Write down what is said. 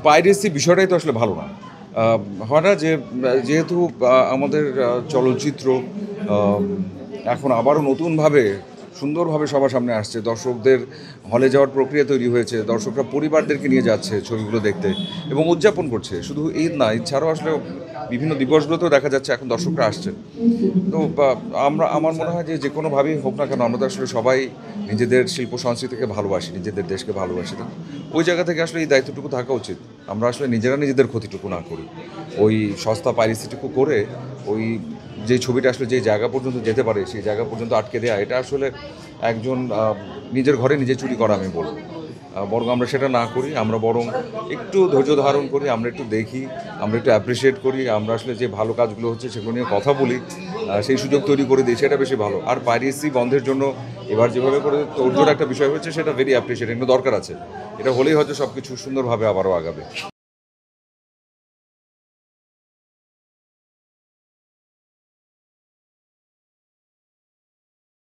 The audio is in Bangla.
পাইরেসি বিষয়টাই তো আসলে ভালো না। হয় না যে যেহেতু আমাদের চলচ্চিত্র আম এখন আবারও নতুনভাবে সুন্দরভাবে সবার সামনে আসছে। দর্শকদের হলে যাওয়ার প্রক্রিয়া তৈরি হয়েছে। দর্শকরা পরিবারদেরকে নিয়ে যাচ্ছে ছবিগুলো দেখতে এবং উদযাপন করছে। শুধু ঈদ না, ঈদ ছাড়াও আসলে বিভিন্ন দিবসগুলোতেও দেখা যাচ্ছে এখন দর্শকরা আসছেন। তো আমার মনে হয় যে যেকোনোভাবেই হোক না কেন, আমরা তো আসলে সবাই নিজেদের শিল্প সংস্কৃতিকে ভালোবাসি, নিজেদের দেশকে ভালোবাসি। তো ওই জায়গা থেকে আসলে এই দায়িত্বটুকু থাকা উচিত। আমরা আসলে নিজেরা নিজেদের ক্ষতিটুকু না করি। ওই সস্তা পাইরেসিটুকু করে ওই যে ছবিটা আসলে যে জায়গা পর্যন্ত যেতে পারে সেই জায়গা পর্যন্ত আটকে দেয়া, এটা আসলে একজন নিজের ঘরে নিজে চুরি করা আমি বলব। বরং আমরা সেটা না করি, আমরা বরং একটু ধৈর্য ধারণ করি, আমরা একটু দেখি, আমরা একটু অ্যাপ্রিসিয়েট করি, আমরা আসলে যে ভালো কাজগুলো হচ্ছে সেগুলো নিয়ে কথা বলি, সেই সুযোগ তৈরি করে দিই, সেটা বেশি ভালো। আর পাইরেসি বন্ধের জন্য এবার যেভাবে করে তোড়জোড় একটা বিষয় হচ্ছে সেটা ভেরি অ্যাপ্রিসিয়েট, এগুলো দরকার আছে। এটা হলেই হয়তো সব কিছু সুন্দরভাবে আবারও আগাবে।